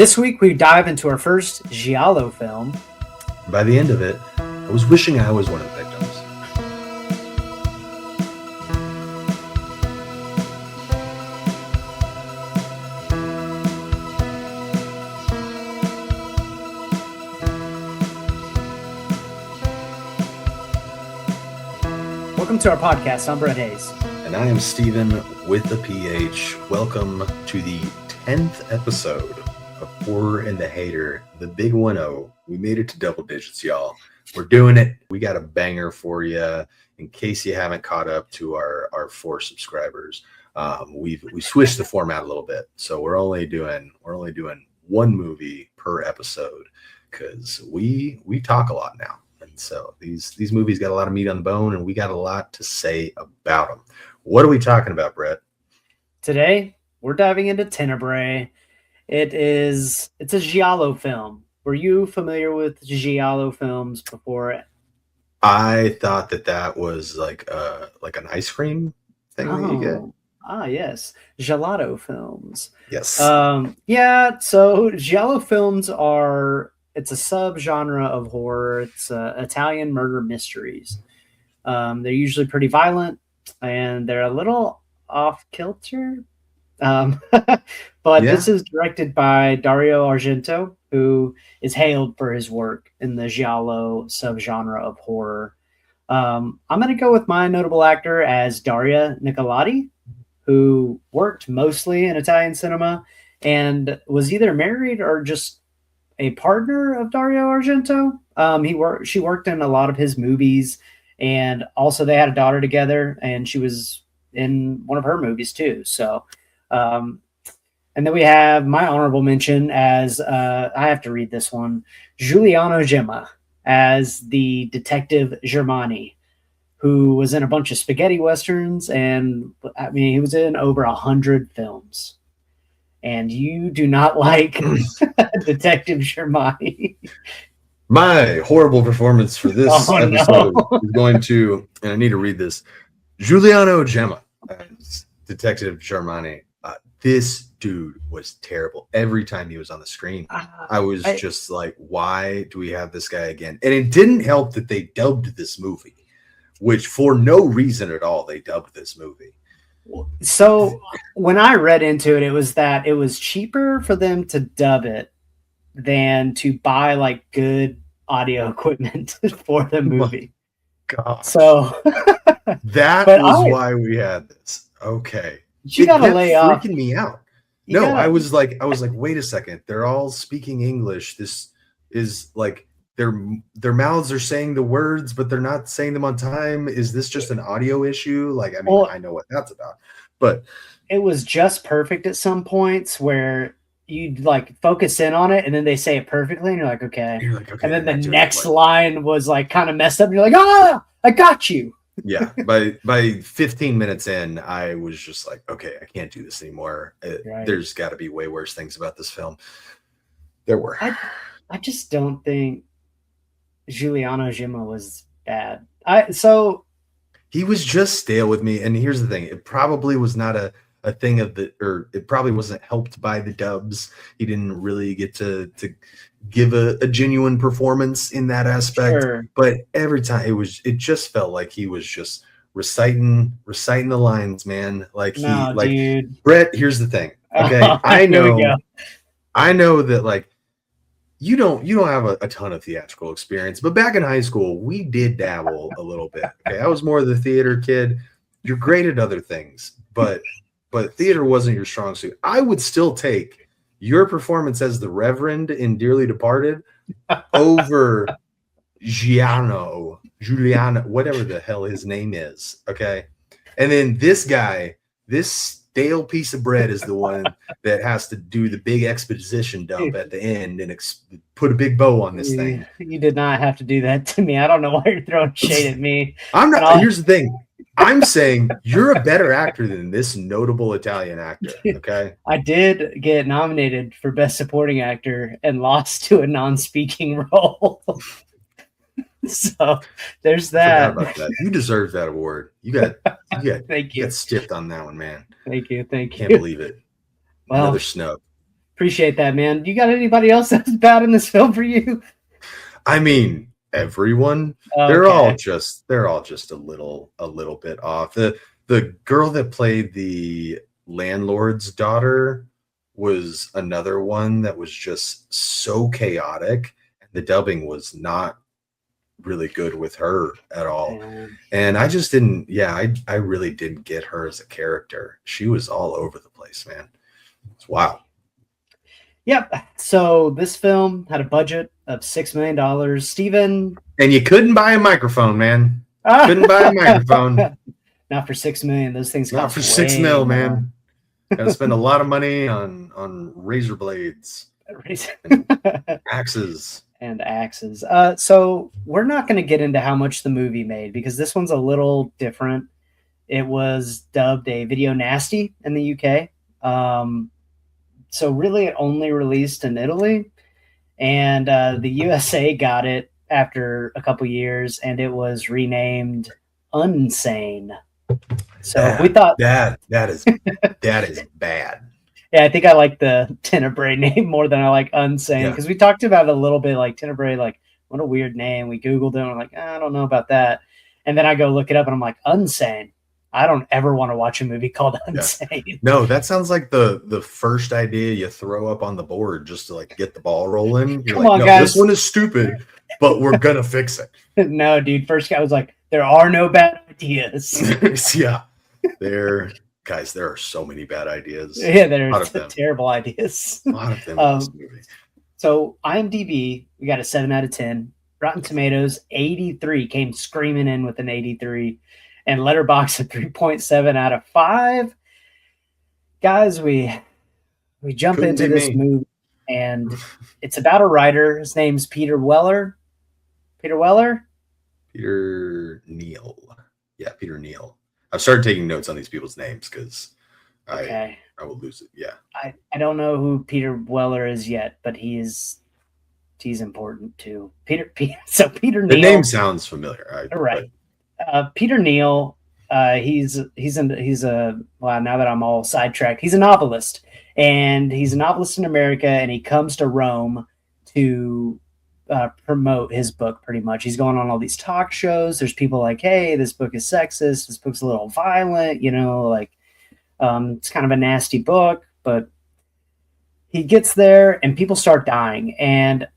This week we dive into our first Giallo film. By the end of it, I was wishing I was one of the victims. Welcome to our podcast. I'm Brett Hayes. And I am Steven with a PH. Welcome to the 10th episode of Horror and the Hater, the big 1-0. We made it to double digits, y'all. We're doing it. We got a banger for you in case you haven't caught up to our 4 subscribers. We switched the format a little bit, so we're only doing one movie per episode because we talk a lot now, and so these movies got a lot of meat on the bone, and we got a lot to say about them. What are we talking about, Brett? Today we're diving into Tenebrae. It's a Giallo film. Were you familiar with Giallo films before? I thought that was like an ice cream thing that you get. Ah, yes. Gelato films. Yes. Yeah, so Giallo films it's a subgenre of horror. It's Italian murder mysteries. They're usually pretty violent and they're a little off kilter. But This is directed by Dario Argento, who is hailed for his work in the Giallo subgenre of horror. I'm going to go with my notable actor as Daria Nicolodi, who worked mostly in Italian cinema and was either married or just a partner of Dario Argento. She worked in a lot of his movies, and also they had a daughter together, and she was in one of her movies too. So, and then we have my honorable mention as I have to read this one, Giuliano Gemma as the detective Germani, who was in a bunch of spaghetti westerns, and I mean he was in over 100 films. And you do not like Detective Germani. My horrible performance for this episode is going to, and I need to read this, Giuliano Gemma as Detective Germani. This dude was terrible. Every time he was on the screen, I was just like, why do we have this guy again? And it didn't help that they dubbed this movie, which for no reason at all, they dubbed this movie. So when I read into it, it was that it was cheaper for them to dub it than to buy like good audio equipment for the movie. God. So that was why we had this. Okay. You gotta lay off. Freaking me out. I was like, wait a second. They're all speaking English. This is like their mouths are saying the words, but they're not saying them on time. Is this just an audio issue? Like, I mean, I know what that's about, but it was just perfect at some points where you'd like focus in on it and then they say it perfectly and you're like, okay. And then the next line was like kind of messed up and you're like, I got you. Yeah. By 15 minutes in, I was just like, okay, I can't do this anymore. Right. There's got to be way worse things about this film. There were. I just don't think Giuliano Gemma was bad. He was just stale with me. And here's the thing. It probably was not a thing it probably wasn't helped by the dubs. He didn't really get to give a genuine performance in that aspect. Sure. But every time it just felt like he was just reciting the lines, man. Dude. Brett, here's the thing. Okay. I know that like you don't have a ton of theatrical experience, but back in high school, we did dabble a little bit. Okay. I was more of the theater kid. You're great at other things, but theater wasn't your strong suit. I would still take your performance as the Reverend in Dearly Departed over Giuliano, whatever the hell his name is. Okay. And then this guy, this stale piece of bread is the one that has to do the big exposition dump at the end and put a big bow on this thing. You did not have to do that to me. I don't know why you're throwing shade at me. I'm not. Here's the thing. I'm saying you're a better actor than this notable Italian actor, okay? I did get nominated for Best Supporting Actor and lost to a non-speaking role. So there's that. About that. You deserve that award. You got Thank you. Got stiffed on that one, man. Thank you. Can't believe it. Another snub. Appreciate that, man. You got anybody else that's bad in this film for you? I mean, everyone. Okay. They're all just a little bit off. The girl that played the landlord's daughter was another one that was just so chaotic. The dubbing was not really good with her at all. And I just didn't, yeah, I really didn't get her as a character. She was all over the place, man. It's wow. Yep. So this film had a budget of $6 million. Steven. And you couldn't buy a microphone, man. Couldn't buy a microphone. Not for $6 million. Those things not cost for $6 million, more. man. Gotta spend a lot of money on razor blades, and axes. And axes. So we're not going to get into how much the movie made because this one's a little different. It was dubbed a video nasty in the UK. So really it only released in Italy, and the USA got it after a couple years, and it was renamed Unsane. So we thought that is bad. Yeah, I think I like the Tenebrae name more than I like Unsane because we talked about it a little bit. Like Tenebrae, like what a weird name. We Googled it and we're like, I don't know about that. And then I go look it up and I'm like, Unsane. I don't ever want to watch a movie called Unsane. Yeah. No, that sounds like the first idea you throw up on the board just to like get the ball rolling. You're Come like, on, no, guys. This one is stupid, but we're gonna fix it. No, dude. First guy was like, there are no bad ideas. Yeah. There are so many bad ideas. Yeah, there's terrible ideas. A lot of them in this movie. So IMDb, we got a 7 out of 10. Rotten Tomatoes, 83, came screaming in with an 83. And Letterboxd, a 3.7 out of 5. Guys, we jump into this movie, and it's about a writer. His name's Peter Weller. Peter Weller? Peter Neal. Yeah, Peter Neal. I've started taking notes on these people's names because I will lose it. Yeah. I don't know who Peter Weller is yet, but he's important too. Peter Neal. The name sounds familiar. Right. Peter Neal, he's a well, now that I'm all sidetracked, he's a novelist. And he's a novelist in America, and he comes to Rome to promote his book pretty much. He's going on all these talk shows. There's people like, hey, this book is sexist. This book's a little violent, like it's kind of a nasty book. But he gets there and people start dying. And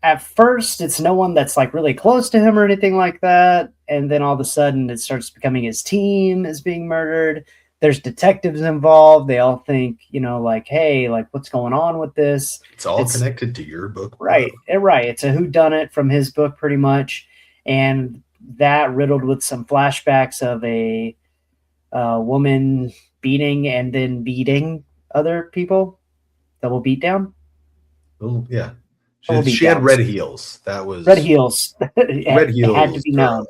at first it's no one that's like really close to him or anything like that. And then all of a sudden it starts becoming his team is being murdered. There's detectives involved. They all think, like, hey, like what's going on with this? It's all connected to your book. Right. Right. It's a whodunit from his book pretty much. And that riddled with some flashbacks of a woman beating and then beating other people. Double beatdown. Oh, yeah. She had red heels. That was red heels. Red heels. It had to be known.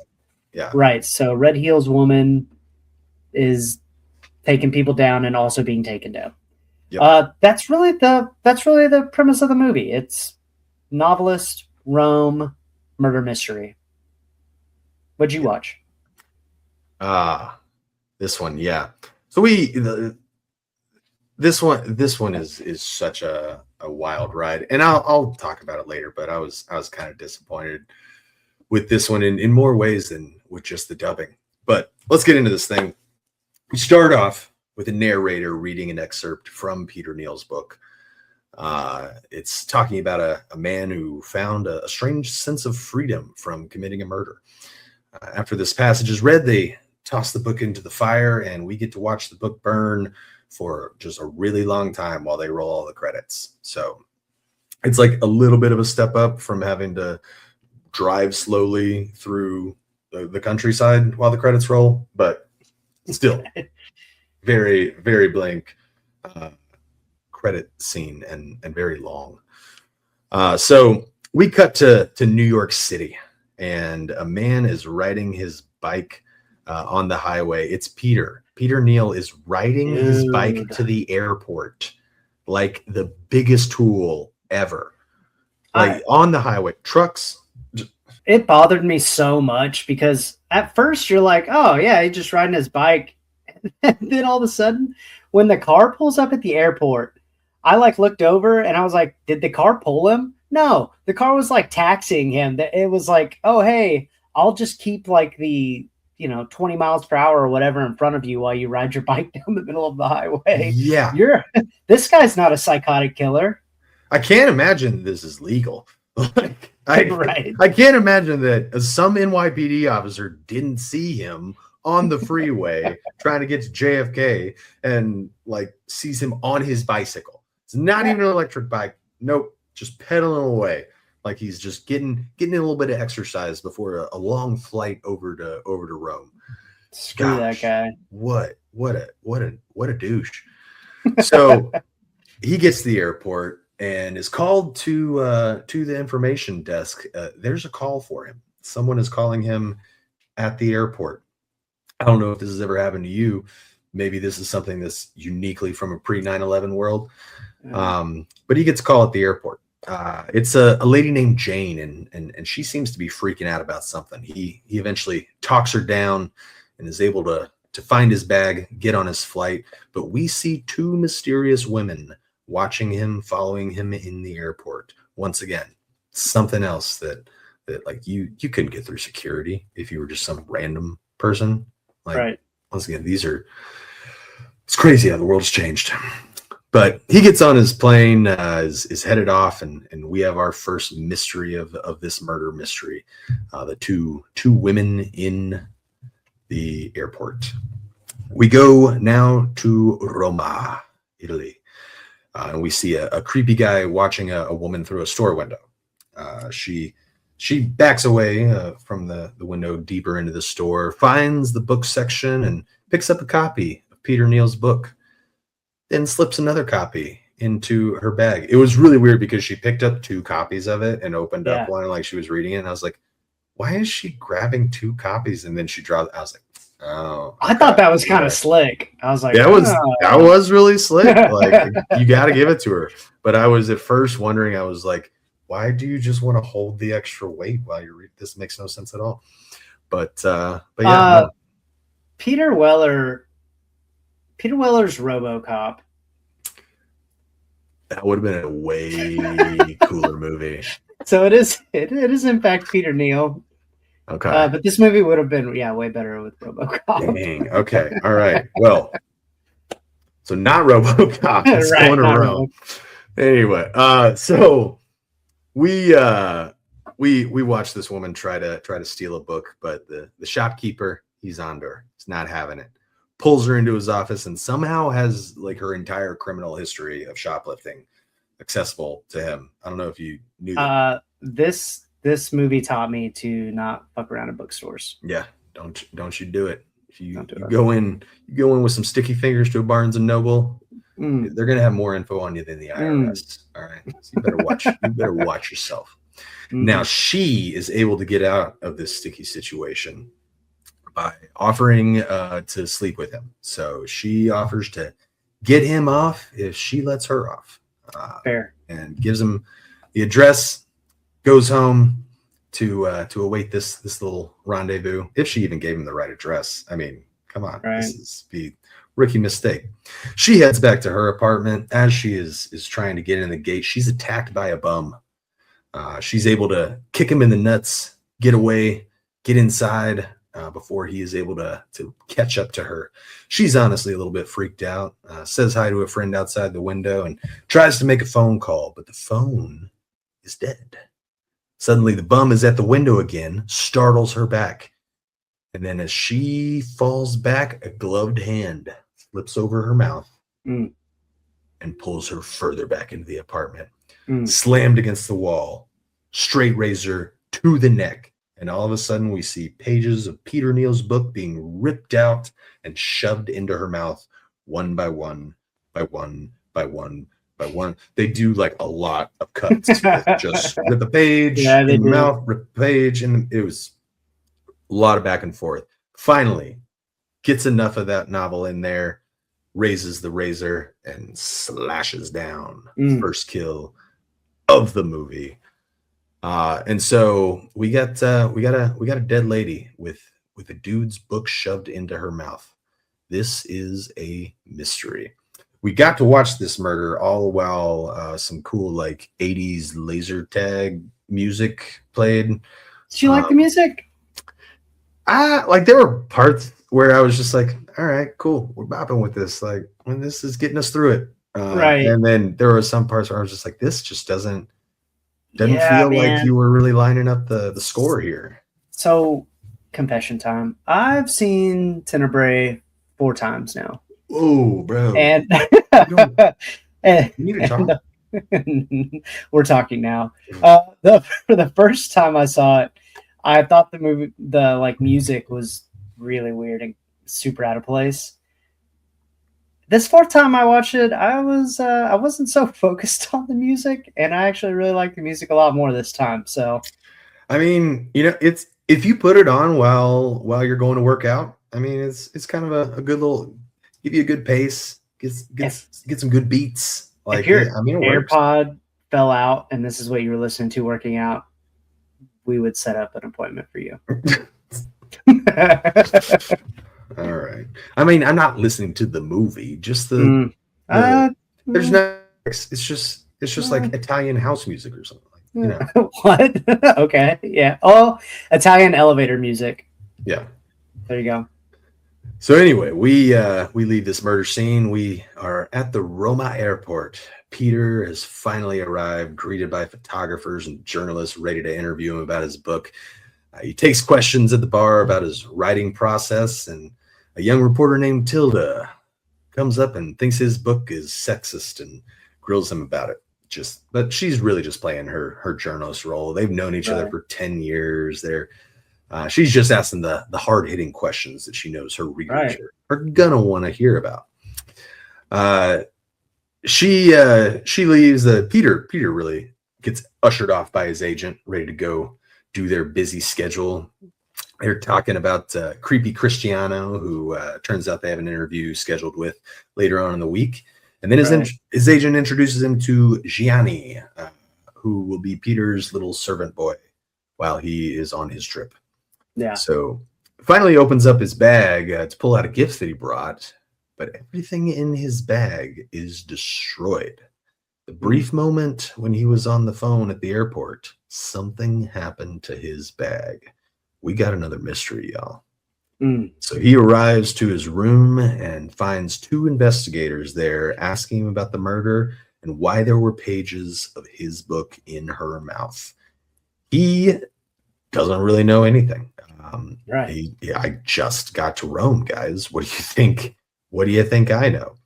Yeah. Right. So red heels woman is taking people down and also being taken down. Yep. That's really the premise of the movie. It's novelist, Rome, murder mystery. What'd you watch? This one, yeah. So this one is such a wild ride, and I'll talk about it later. But I was kind of disappointed with this one in more ways than with just the dubbing. But let's get into this thing. We start off with a narrator reading an excerpt from Peter Neal's book. It's talking about a man who found a strange sense of freedom from committing a murder. After this passage is read, they toss the book into the fire, and we get to watch the book burn for just a really long time while they roll all the credits. So it's like a little bit of a step up from having to drive slowly through the countryside while the credits roll, but still very, very blank credit scene and very long. So we cut to New York City, and a man is riding his bike on the highway. It's Peter. Peter Neal is riding his bike to the airport like the biggest tool ever. Like on the highway, trucks. It bothered me so much because at first you're like, oh yeah, he's just riding his bike. And then all of a sudden, when the car pulls up at the airport, I like looked over and I was like, did the car pull him? No, the car was like taxiing him. It was like, oh hey, I'll just keep like the 20 miles per hour or whatever in front of you while you ride your bike down the middle of the highway. Yeah. You're this guy's not a psychotic killer. I can't imagine this is legal. Like, Right. I can't imagine that some NYPD officer didn't see him on the freeway trying to get to JFK and like sees him on his bicycle. It's not even an electric bike. Nope, just pedaling away. Like he's just getting a little bit of exercise before a long flight over to Rome. Screw that guy. What a douche. So he gets to the airport and is called to the information desk. There's a call for him. Someone is calling him at the airport. I don't know if this has ever happened to you. Maybe this is something that's uniquely from a pre 9/11 world. But he gets a call at the airport. It's a lady named Jane, and she seems to be freaking out about something. He eventually talks her down and is able to find his bag, get on his flight. But we see two mysterious women watching him, following him in the airport. Once again, something else that like you couldn't get through security if you were just some random person. Like, right. Once again, it's crazy how the world's changed. But he gets on his plane, is headed off, and we have our first mystery of this murder mystery. The two women in the airport. We go now to Roma, Italy. And we see a creepy guy watching a woman through a store window. She backs away from the window deeper into the store, finds the book section, and picks up a copy of Peter Neal's book, then slips another copy into her bag. It was really weird because she picked up two copies of it and opened up one like she was reading it. And I was like, why is she grabbing two copies? And then she dropped. I was like, oh, I thought that was kind of slick. I was like, that was really slick. Like, you got to give it to her. But I was at first wondering, I was like, why do you just want to hold the extra weight while you read? This makes no sense at all. But yeah. No. Peter Weller's RoboCop. That would have been a way cooler movie. So it is in fact Peter Neal. Okay. But this movie would have been way better with RoboCop. Dang. Okay. All right. Well, so not RoboCop. It's right, going around. Anyway, so we watched this woman try to steal a book, but the shopkeeper, he's on her. He's not having it. Pulls her into his office and somehow has like her entire criminal history of shoplifting accessible to him. I don't know if you knew that. This movie taught me to not fuck around in bookstores. Yeah, don't you do it. If you go in with some sticky fingers to a Barnes and Noble, they're gonna have more info on you than the IRS. All right, so you better watch yourself. Now she is able to get out of this sticky situation by offering to sleep with him. So she offers to get him off if she lets her off. Fair. And gives him the address. Goes home to await this little rendezvous. If she even gave him the right address. I mean, come on, right. This is the rookie mistake. She heads back to her apartment. As she is trying to get in the gate, she's attacked by a bum. She's able to kick him in the nuts, get away, get inside before he is able to catch up to her. She's honestly a little bit freaked out. Says hi to a friend outside the window and tries to make a phone call, but the phone is dead. Suddenly, the bum is at the window again, startles her back. And then as she falls back, a gloved hand slips over her mouth and pulls her further back into the apartment. Slammed against the wall, straight razor to the neck. And all of a sudden, we see pages of Peter Neal's book being ripped out and shoved into her mouth one by one, by one, by one. By one. They do like a lot of cuts. Just rip a page in the mouth, rip a page, and it was a lot of back and forth. Finally, gets enough of that novel in there, raises the razor, and slashes down. First kill of the movie. And so we got a dead lady with a dude's book shoved into her mouth. This is a mystery. we got to watch this murder all while some cool like 80s laser tag music played. Did you like the music? I like there were parts where I was just like, all right, cool, we're bopping with this. Like when this is getting us through it. Right. And then there were some parts where I was just like, this just doesn't Yeah, feel like you man. were really lining up the score here. So, confession time. I've seen Tenebrae 4 times now. Oh, bro. And, You don't and, you need to talk. and we're talking now. For the first time I saw it, I thought the like music was really weird and super out of place. This fourth time I watched it, I wasn't so focused on the music, and I actually really like the music a lot more this time. So I mean, it's if you put it on while you're going to work out, I mean, it's kind of a good little give you a good pace, if get some good beats. if Like, your I mean, it works. AirPod fell out and this is what you were listening to working out, we would set up an appointment for you. All right. I mean, I'm not listening to the movie, just Mm. the there's Mm, no it's just like Italian house music or something like, what? Okay, yeah. Oh, Italian elevator music. Yeah. There you go. So anyway, we leave this murder scene. We are at the Roma airport. Peter has finally arrived, greeted by photographers and journalists ready to interview him about his book. He takes questions at the bar about his writing process, and a young reporter named Tilda comes up and thinks his book is sexist and grills him about it. But she's really just playing her journalist role. They've known each other Right. for 10 years. She's just asking the hard-hitting questions that she knows her readers Right. are gonna want to hear about. She leaves. Peter really gets ushered off by his agent, ready to go do their busy schedule. They're talking about creepy Cristiano, who turns out they have an interview scheduled with later on in the week. And then Right. his agent introduces him to Gianni, who will be Peter's little servant boy while he is on his trip. Yeah. So finally opens up his bag to pull out a gift that he brought, but everything in his bag is destroyed. The brief moment when he was on the phone at the airport, something happened to his bag. We got another mystery, y'all. Mm. So he arrives to his room and finds 2 investigators there asking him about the murder and why there were pages of his book in her mouth. He doesn't really know anything. Right. I just got to Rome, guys. What do you think? What do you think I know?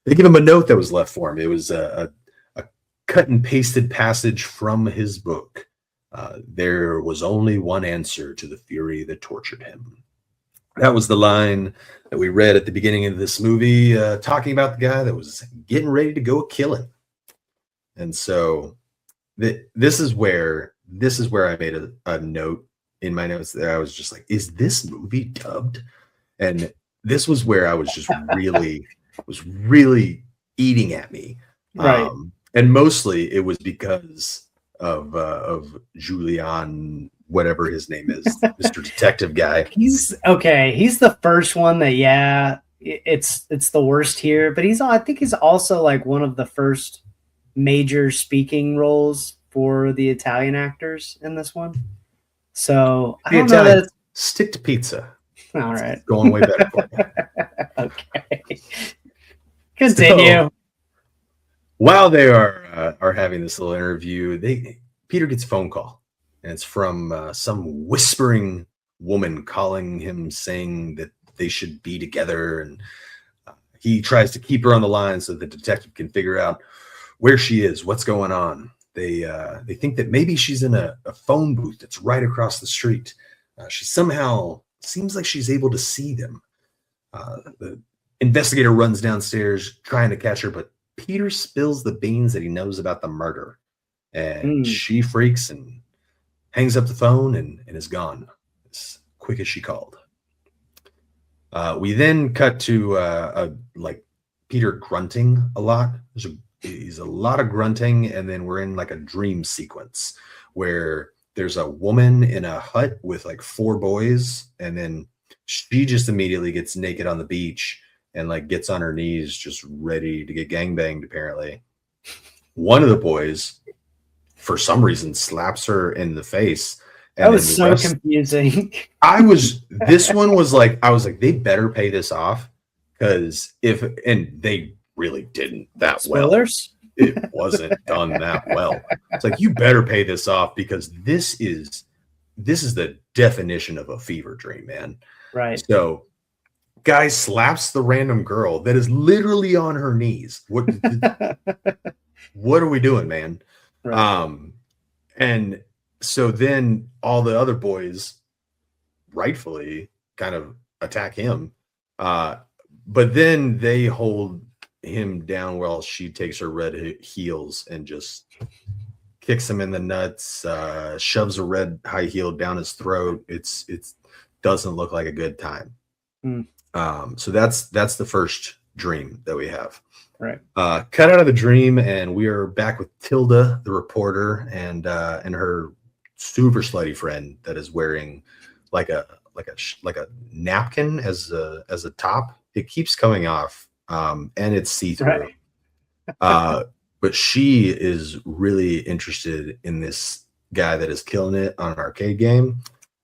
They give him a note that was left for him. It was a cut and pasted passage from his book. There was only one answer to the fury that tortured him. That was the line that we read at the beginning of this movie, talking about the guy that was getting ready to go kill him. And so this is where I made a note in my notes that I was just like, is this movie dubbed? And this was where I was just really eating at me. Right. And mostly it was because of Julian, whatever his name is, Mr. Detective guy. He's okay. He's the first one that it's the worst here, but I think he's also like one of the first major speaking roles for the Italian actors in this one. So I don't know that it's stick to pizza. all right. It's going way better for you. Okay. Continue. So, while they are having this little interview, Peter gets a phone call, and it's from some whispering woman calling him, saying that they should be together, and he tries to keep her on the line so the detective can figure out where she is, what's going on. They think that maybe she's in a phone booth that's right across the street. She somehow seems like she's able to see them. The investigator runs downstairs trying to catch her, but Peter spills the beans that he knows about the murder, and she freaks and hangs up the phone and is gone as quick as she called. We then cut to like Peter grunting a lot. He's a lot of grunting, and then we're in like a dream sequence where there's a woman in a hut with like 4 boys, and then she just immediately gets naked on the beach, and like gets on her knees, just ready to get gangbanged. Apparently, one of the boys, for some reason, slaps her in the face. And That was then so confusing. this one was like, I was like, they better pay this off, because and they really didn't that Spoilers? well. It wasn't done that well. It's like, you better pay this off, because this is the definition of a fever dream, man. Right. So guy slaps the random girl that is literally on her knees. What are we doing, man? Right. And so then all the other boys rightfully kind of attack him. But then they hold him down while she takes her red heels and just kicks him in the nuts, shoves a red high heel down his throat. It doesn't look like a good time. So that's the first dream that we have. Right. Cut out of the dream, and we are back with Tilda, the reporter, and her super slutty friend that is wearing like a napkin as a top. It keeps coming off, and it's see-through. Right. But she is really interested in this guy that is killing it on an arcade game.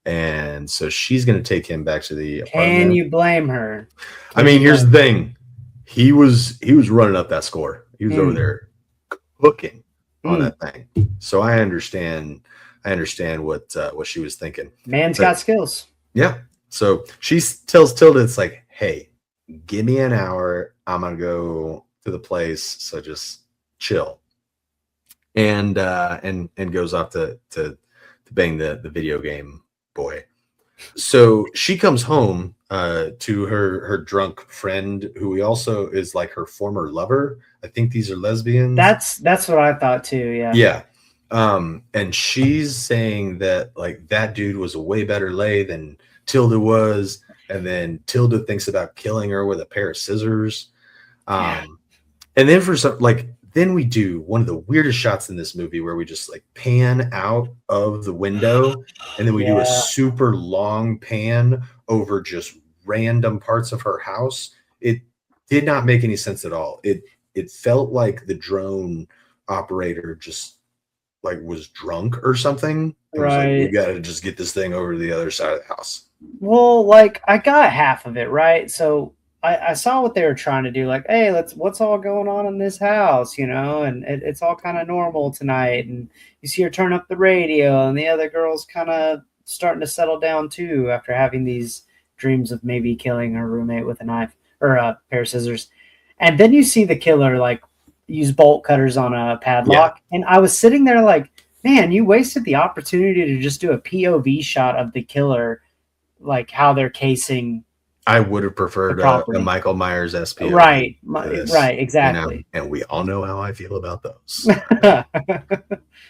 And so she's going to take him back to the apartment. Can you blame her? I mean, here's the thing. He was running up that score. He was over there cooking on that thing. So I understand what she was thinking. Man's got skills. Yeah. So she tells Tilda, it's like, hey, give me an hour. I'm going to go to the place. So just chill. And goes off to bang the video game boy. So she comes home to her drunk friend, who also is like her former lover. I think these are lesbians. That's what I thought too. Yeah. Yeah. And she's saying that like that dude was a way better lay than Tilda was, and then Tilda thinks about killing her with a pair of scissors. And then then we do one of the weirdest shots in this movie where we just like pan out of the window, and then we do a super long pan over just random parts of her house. It did not make any sense at all. It felt like the drone operator just like was drunk or something. Right. Like, we got to just get this thing over to the other side of the house. Well, like I got half of it, right? So I saw what they were trying to do. Like, hey, what's all going on in this house, and it's all kind of normal tonight. And you see her turn up the radio, and the other girl's kind of starting to settle down too after having these dreams of maybe killing her roommate with a knife or a pair of scissors. And then you see the killer like use bolt cutters on a padlock. Yeah. And I was sitting there like, man, you wasted the opportunity to just do a POV shot of the killer, like how they're casing. I would have preferred a Michael Myers SPO. Right, right, exactly. And we all know how I feel about those.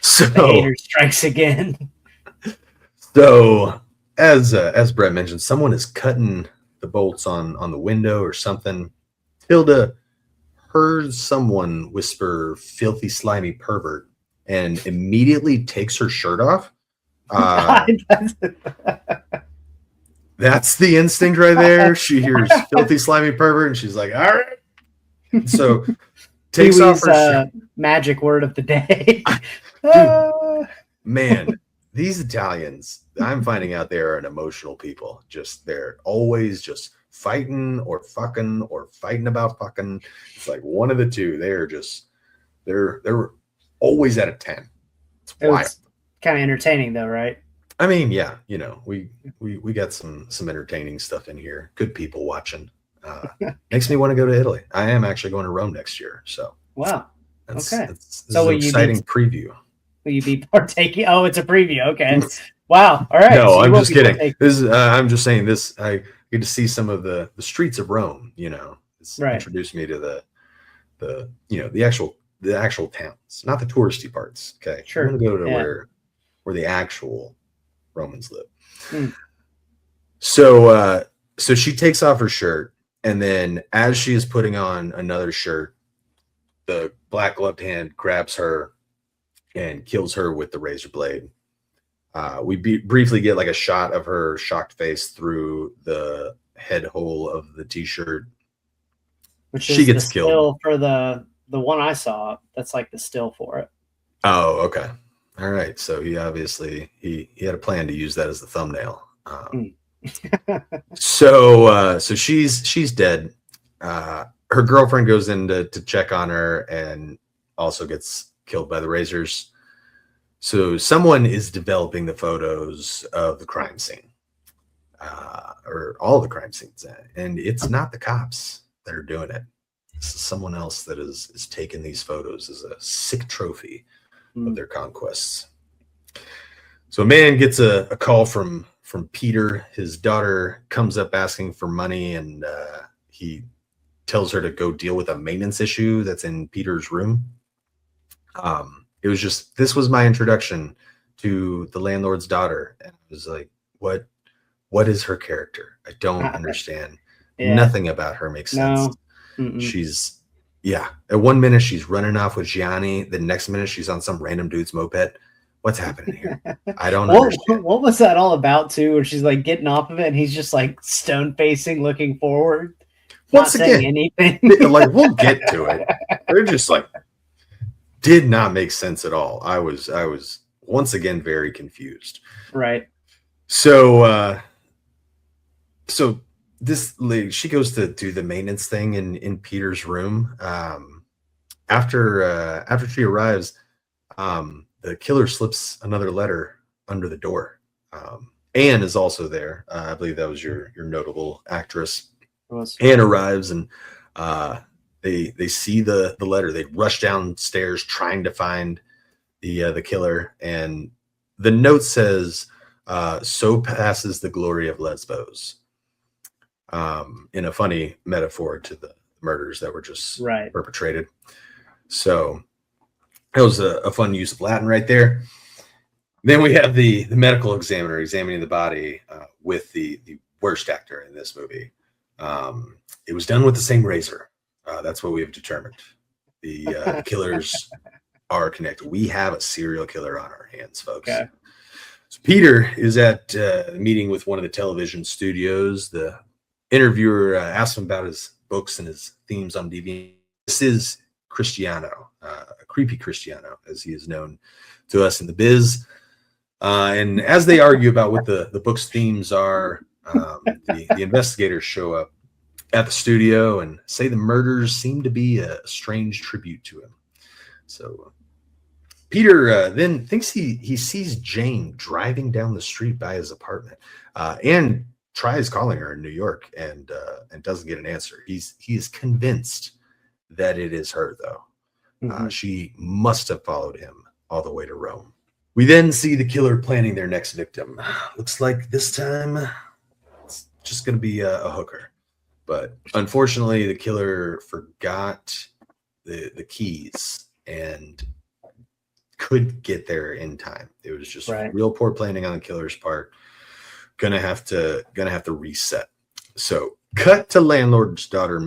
So the hater strikes again. So as Brett mentioned, someone is cutting the bolts on the window or something. Tilda heard someone whisper "filthy, slimy pervert" and immediately takes her shirt off. That's the instinct right there. She hears "filthy, slimy pervert" and she's like, all right. So takes off her shirt. Magic word of the day. Dude, man, these Italians, I'm finding out they are an emotional people. They're always just fighting or fucking or fighting about fucking. It's like one of the two. They're always at a 10. It's wild. Kind of entertaining though, right? I mean, yeah, we got some entertaining stuff in here. Good people watching. Makes me want to go to Italy. I am actually going to Rome next year. So wow. Okay. This is an exciting preview. Will you be partaking? Oh, it's a preview. Okay. Wow. All right. No, so I'm just kidding. I'm just saying this. I get to see some of the streets of Rome. It's introduced me to the actual towns, not the touristy parts. Okay. Sure. I'm going to go to where the actual Romans live. So she takes off her shirt, and then as she is putting on another shirt, the black gloved hand grabs her and kills her with the razor blade. We briefly get like a shot of her shocked face through the head hole of the t-shirt, which She is the gets killed. still for the one I saw. That's like the still for it. Oh, okay. All right. So he obviously he had a plan to use that as the thumbnail. So she's dead. Her girlfriend goes in to check on her and also gets killed by the razors. So someone is developing the photos of the crime scene, or all the crime scenes, and it's not the cops that are doing it. This is someone else that is taking these photos as a sick trophy of their conquests. So a man gets a call from Peter. His daughter comes up asking for money, and he tells her to go deal with a maintenance issue that's in Peter's room. This was my introduction to the landlord's daughter, and it was like, what is her character? I don't understand. Yeah. Nothing about her makes sense. She's at one minute she's running off with Gianni, the next minute she's on some random dude's moped. What's happening here? I don't understand. What was that all about too? Where she's like getting off of it and he's just like stone facing, looking forward, once not again, saying anything. Like, we'll get to it. They're just like, did not make sense at all. I was once again very confused. Right. So this lady, she goes to do the maintenance thing in Peter's room. After she arrives, the killer slips another letter under the door. Anne is also there. I believe that was your notable actress. Anne arrives, and they see the letter. They rush downstairs trying to find the killer, and the note says, "So passes the glory of Lesbos," in a funny metaphor to the murders that were just perpetrated. So that was a fun use of Latin right there. Then we have the medical examiner examining the body with the worst actor in this movie. It was done with the same razor. That's what we have determined. The killers are connected. We have a serial killer on our hands, folks. Okay. So Peter is at a meeting with one of the television studios. The interviewer asks him about his books and his themes on DVD. This is Cristiano, a creepy Cristiano, as he is known to us in the biz. And as they argue about what the book's themes are, the investigators show up at the studio and say the murders seem to be a strange tribute to him. So Peter then thinks he sees Jane driving down the street by his apartment, and tries calling her in New York and doesn't get an answer. He is convinced that it is her, though. She must have followed him all the way to Rome. We then see the killer planning their next victim. Looks like this time it's just going to be a hooker. But unfortunately, the killer forgot the keys and could get there in time. It was just real poor planning on the killer's part. Gonna have to reset. So cut to landlord's daughter,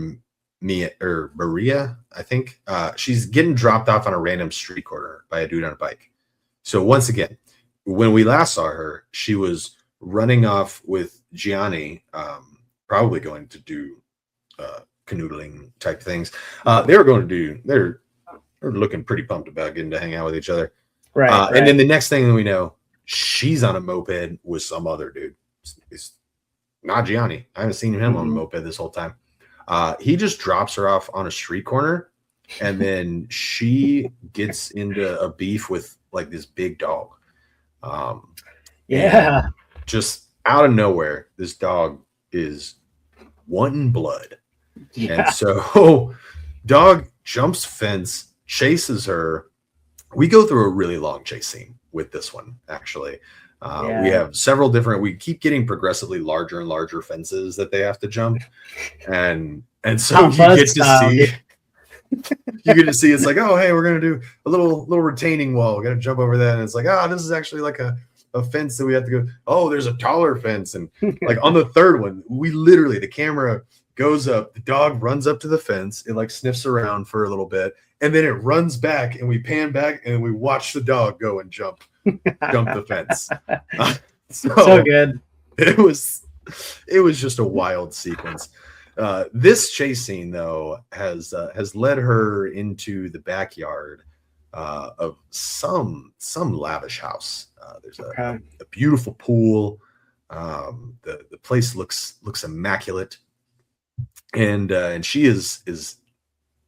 Maria, I think. She's getting dropped off on a random street corner by a dude on a bike. So once again, when we last saw her, she was running off with Gianni, probably going to do canoodling type things. They're looking pretty pumped about getting to hang out with each other. Right. And then the next thing we know, she's on a moped with some other dude. It's not Gianni. I haven't seen him on a moped this whole time. He just drops her off on a street corner, and then she gets into a beef with like this big dog. Just out of nowhere, this dog is wanting blood. Yeah. And so dog jumps fence, chases her. We go through a really long chase scene with this one, actually. We have several different, we keep getting progressively larger and larger fences that they have to jump. And so you get to see, it's like, oh, hey, we're going to do a little retaining wall. We're going to jump over that. And it's like, this is actually like a fence that we have to go. Oh, there's a taller fence. And like on the third one, we literally, the camera goes up, the dog runs up to the fence. It like sniffs around for a little bit. And then it runs back and we pan back and we watch the dog go and jump the fence. So good. It was just a wild sequence. This chase scene, though, has led her into the backyard of some lavish house. There's Okay. a beautiful pool. The place looks immaculate, and she is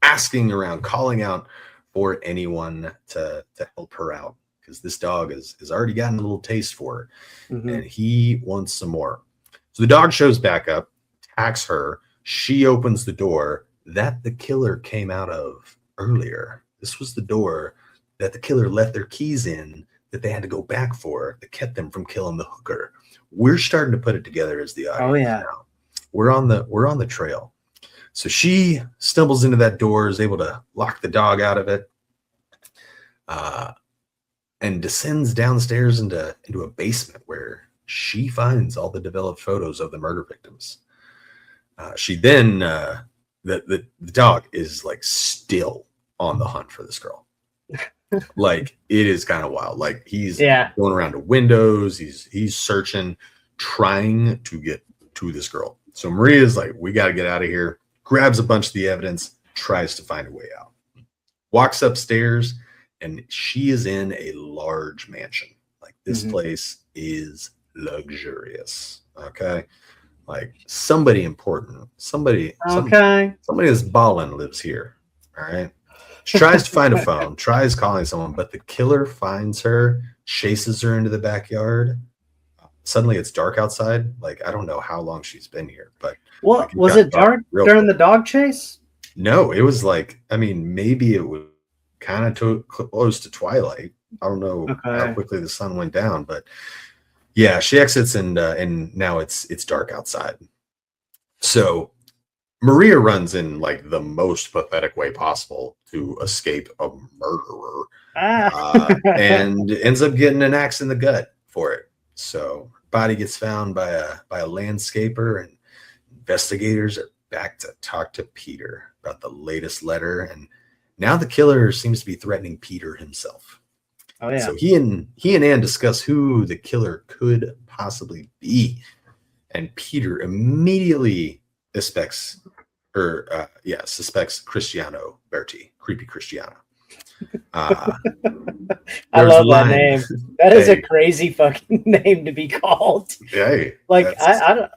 asking around, calling out for anyone to help her out, because this dog has already gotten a little taste for her, Hmm. and he wants some more. So the dog shows back up, attacks her. She opens the door that the killer came out of earlier. This was the door that the killer left their keys in, that they had to go back for, that kept them from killing the hooker. We're starting to put it together as the Oh audience yeah. now. We're on the trail. So she stumbles into that door, is able to lock the dog out of it, uh, and descends downstairs into a basement where she finds all the developed photos of the murder victims. She then the dog is like still on the hunt for this girl. Like, it is kind of wild. Like, he's Yeah. going around to windows, he's searching, trying to get to this girl. So Maria's like, we got to get out of here. Grabs a bunch of the evidence, tries to find a way out. Walks upstairs, and she is in a large mansion. Like, this Mhm. place is luxurious. Okay. Like, somebody important, somebody Okay. that's balling lives here. All right. She tries to find a phone, tries calling someone, but the killer finds her, chases her into the backyard. Suddenly it's dark outside. Like, I don't know how long she's been here, but like, What it was got it dark real during quick. the dog chase? No, it was like, I mean, maybe it was kind of close to twilight. I don't know how Okay. quickly the sun went down, but yeah, she exits, and now it's dark outside. So Maria runs in like the most pathetic way possible to escape a murderer, Ah. and ends up getting an axe in the gut for it. So body gets found by a landscaper, and investigators are back to talk to Peter about the latest letter, and now the killer seems to be threatening Peter himself. Oh yeah. So he and Anne discuss who the killer could possibly be, and Peter immediately suspects, suspects Cristiano Berti, creepy Cristiano. Uh, I there's a love that line. name. That is a Hey, crazy fucking name to be called. hey, Like that's I don't.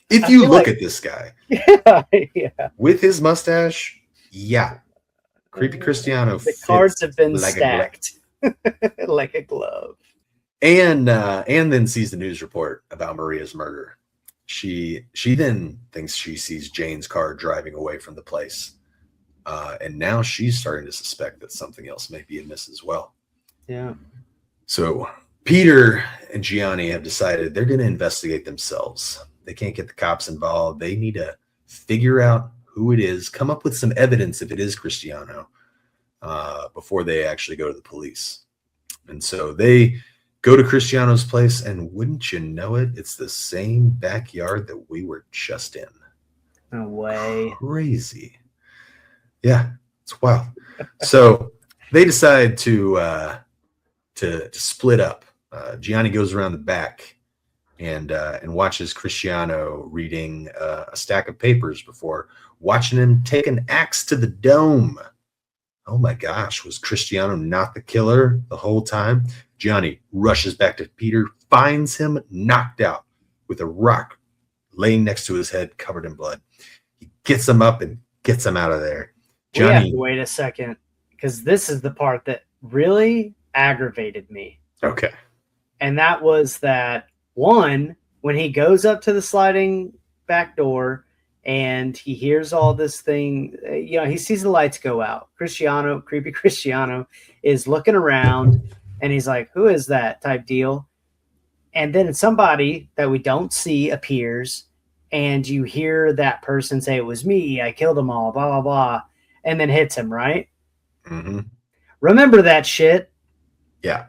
if I you feel look like at this guy yeah, yeah. with his mustache, yeah, creepy Cristiano The cards fits have been like a glove. stacked like a glove. And then sees the news report about Maria's murder. She then thinks she sees Jane's car driving away from the place, and now she's starting to suspect that something else may be amiss as well. Yeah. So Peter and Gianni have decided they're going to investigate themselves. They can't get the cops involved. They need to figure out who it is, come up with some evidence if it is Cristiano, before they actually go to the police. And so they go to Cristiano's place, and wouldn't you know it, it's the same backyard that we were just in. No way. Crazy. Yeah, it's wild. So they decide to split up. Gianni goes around the back and watches Cristiano reading a stack of papers before watching him take an axe to the dome. Oh my gosh, was Cristiano not the killer the whole time? Gianni rushes back to Peter, finds him knocked out with a rock laying next to his head, covered in blood. He gets him up and gets him out of there. We have Johnny. to wait a second, because this is the part that really aggravated me. Okay. And that was that one, when he goes up to the sliding back door and he hears all this thing, he sees the lights go out. Creepy Cristiano, is looking around and he's like, who is that type deal? And then somebody that we don't see appears, and you hear that person say, it was me, I killed them all, blah, blah, blah, and then hits him, right? Mm-hmm. Remember that shit. Yeah.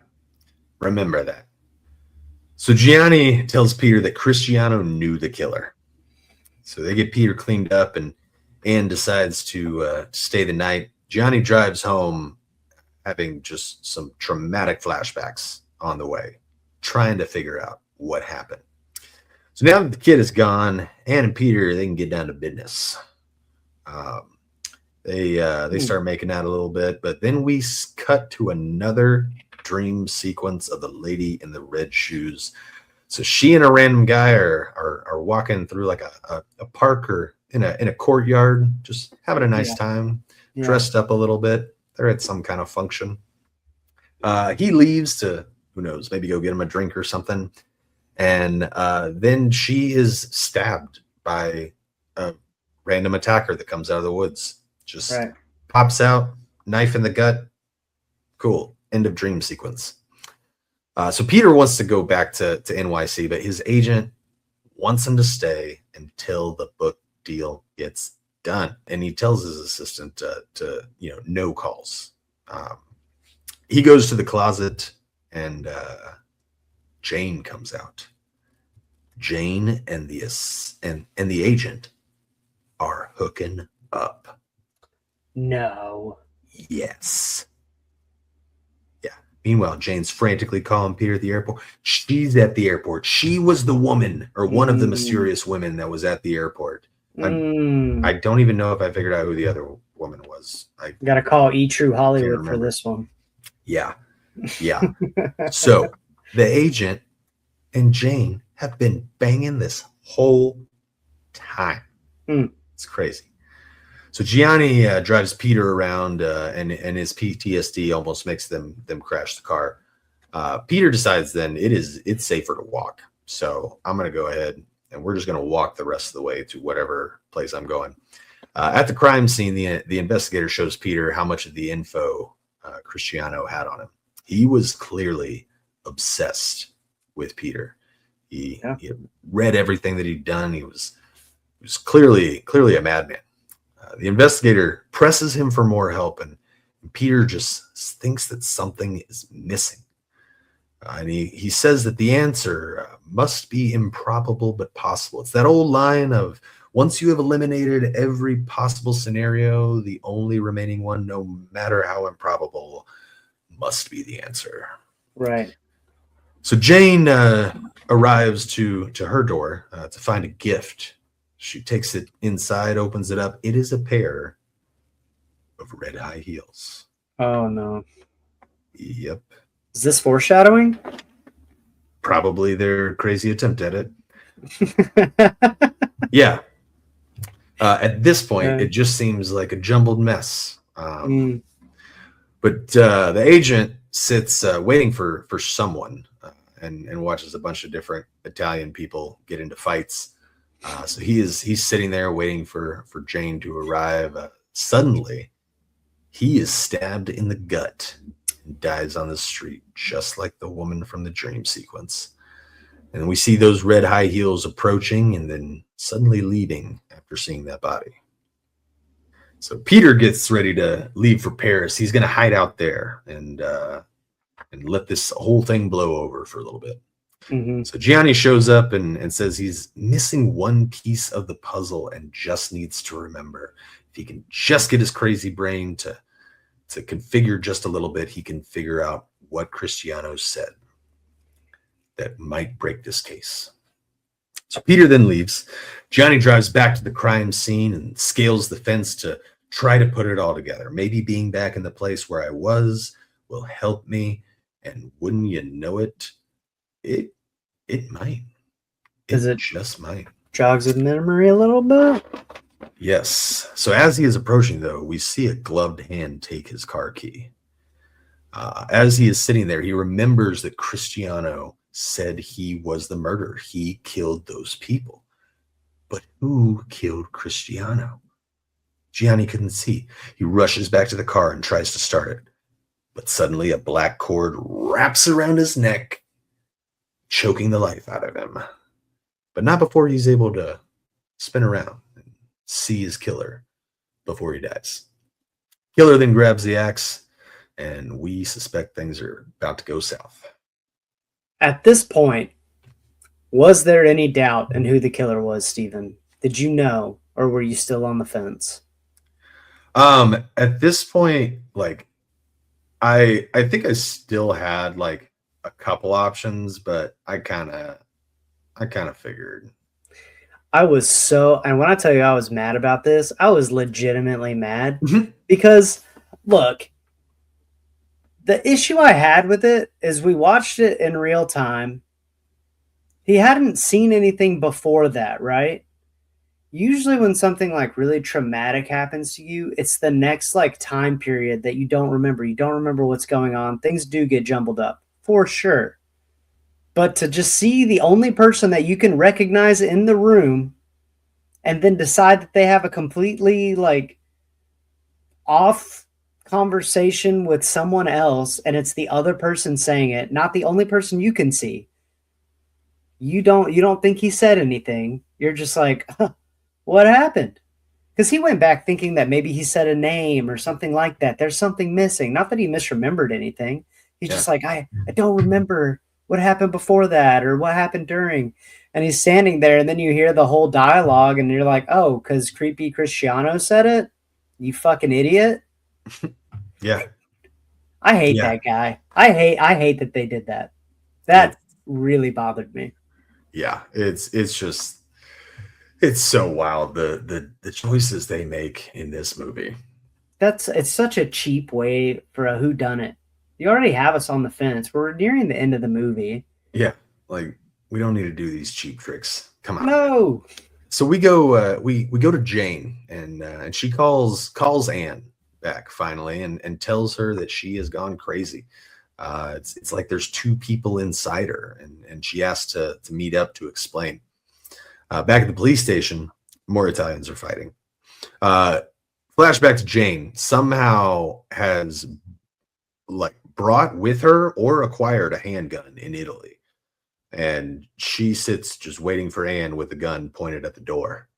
Remember that. So Gianni tells Peter that Cristiano knew the killer. So they get Peter cleaned up, and Anne decides to stay the night. Gianni drives home having just some traumatic flashbacks on the way, trying to figure out what happened. So now that the kid is gone, Anne and Peter, they can get down to business. Um, they start making out a little bit, but then we cut to another dream sequence of the lady in the red shoes. So she and a random guy are walking through like a park or in a courtyard, just having a nice time, dressed up a little bit. They're at some kind of function. He leaves to, who knows, maybe go get him a drink or something. And then she is stabbed by a random attacker that comes out of the woods. Just pops out, knife in the gut. Cool. End of dream sequence. So Peter wants to go back to NYC, but his agent wants him to stay until the book deal gets done. And he tells his assistant to no calls. He goes to the closet and Jane comes out. Jane and the agent are hooking up. No. Yes. Yeah. Meanwhile, Jane's frantically calling Peter at the airport. She's at the airport. She was the woman, or one of the mysterious women that was at the airport. I don't even know if I figured out who the other woman was. I got to call True Hollywood for this one. Yeah. So the agent and Jane have been banging this whole time. It's crazy. So Gianni drives Peter around, and his PTSD almost makes them crash the car. Peter decides then it's safer to walk. So I'm going to go ahead and we're just going to walk the rest of the way to whatever place I'm going. At the crime scene, the investigator shows Peter how much of the info Cristiano had on him. He was clearly obsessed with Peter. He had read everything that he'd done. He was clearly a madman. The investigator presses him for more help, and Peter just thinks that something is missing. And he says that the answer must be improbable but possible. It's that old line of, once you have eliminated every possible scenario, the only remaining one, no matter how improbable, must be the answer. Right. So Jane arrives to her door to find a gift. She takes it inside, opens it up. It is a pair of red high heels. Oh, no. Yep. Is this foreshadowing? Probably their crazy attempt at it. Yeah. At this point, it just seems like a jumbled mess. But the agent sits waiting for someone and watches a bunch of different Italian people get into fights. So he's sitting there waiting for Jane to arrive. Suddenly, he is stabbed in the gut and dies on the street, just like the woman from the dream sequence. And we see those red high heels approaching and then suddenly leaving after seeing that body. So Peter gets ready to leave for Paris. He's going to hide out there and let this whole thing blow over for a little bit. So Gianni shows up and says he's missing one piece of the puzzle and just needs to remember. If he can just get his crazy brain to configure just a little bit, he can figure out what Cristiano said that might break this case. So Peter then leaves. Gianni drives back to the crime scene and scales the fence to try to put it all together. Maybe being back in the place where I was will help me. And wouldn't you know it, it might. It just might. Jogs his memory a little bit? Yes. So as he is approaching, though, we see a gloved hand take his car key. As he is sitting there, he remembers that Cristiano said he was the murderer. He killed those people. But who killed Cristiano? Gianni couldn't see. He rushes back to the car and tries to start it. But suddenly a black cord wraps around his neck, choking the life out of him. But not before he's able to spin around and see his killer before he dies. Killer then grabs the axe, and we suspect things are about to go south. At this point, was there any doubt in who the killer was, Stephen? Did you know, or were you still on the fence? At this point, like, I think I still had like a couple options, but I kind of I kind of figured. I was and when I tell you I was mad about this, I was legitimately mad because, look, the issue I had with it is we watched it in real time. He hadn't seen anything before that, right? Usually when something like really traumatic happens to you, it's the next like time period that you don't remember. You don't remember what's going on. Things do get jumbled up for sure. But to just see the only person that you can recognize in the room and then decide that they have a completely like off conversation with someone else and it's the other person saying it, not the only person you can see. You don't think he said anything. You're just like, huh, what happened? Because he went back thinking that maybe he said a name or something like that. There's something missing. Not that he misremembered anything. He's just like, I don't remember what happened before that or what happened during. And he's standing there, and then you hear the whole dialogue, and you're like, oh, because creepy Cristiano said it? You fucking idiot. Yeah. I hate that guy. I hate that they did that. That really bothered me. Yeah, it's just it's so wild the choices they make in this movie. It's such a cheap way for a whodunit. You already have us on the fence. We're nearing the end of the movie. Yeah, like we don't need to do these cheap tricks. Come on. No. So we go we go to Jane and she calls Anne back finally and tells her that she has gone crazy. It's like there's two people inside her, and she asked to meet up to explain. Back at the police station, more Italians are fighting. Flashback to Jane somehow has like brought with her or acquired a handgun in Italy. And she sits just waiting for Anne with the gun pointed at the door.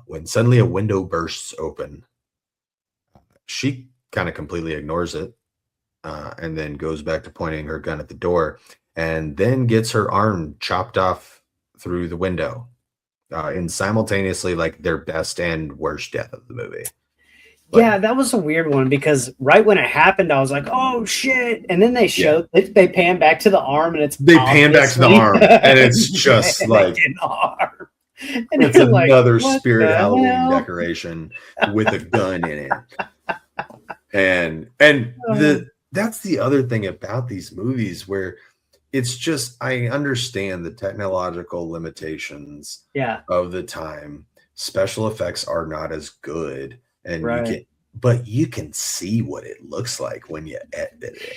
When suddenly a window bursts open, she kind of completely ignores it and then goes back to pointing her gun at the door and then gets her arm chopped off through the window in simultaneously like their best and worst death of the movie. Yeah, that was a weird one because right when it happened, I was like, "Oh shit!" And then they showed they pan back to the arm, and they pan back to the arm, and it's just like an arm. And it's another like, Spirit Halloween decoration with a gun in it, and that's the other thing about these movies where it's just I understand the technological limitations of the time. Special effects are not as good. And you can see what it looks like when you edit it.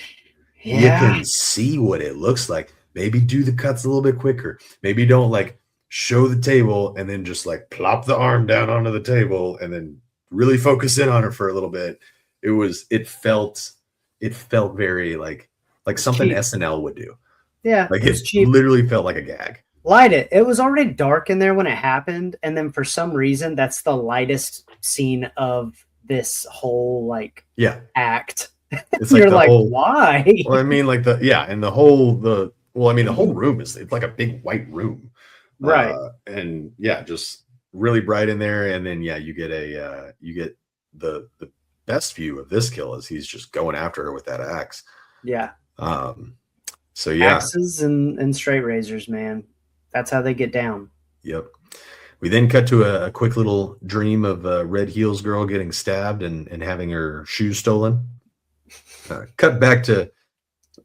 Yeah. You can see what it looks like. Maybe do the cuts a little bit quicker. Maybe don't like show the table and then just like plop the arm down onto the table and then really focus in on her for a little bit. It felt very like something cheap. SNL would do. Yeah. Like it literally felt like a gag. Light it. It was already dark in there when it happened, and then for some reason that's the lightest scene of this whole act. It's like you're like whole, why? Well, I mean, like the whole room it's like a big white room, right? And just really bright in there, and then you get the best view of this kill as he's just going after her with that axe. Yeah. So yeah, axes and straight razors, man. That's how they get down. Yep. We then cut to a quick little dream of a Red Heels girl getting stabbed and having her shoes stolen. Cut back to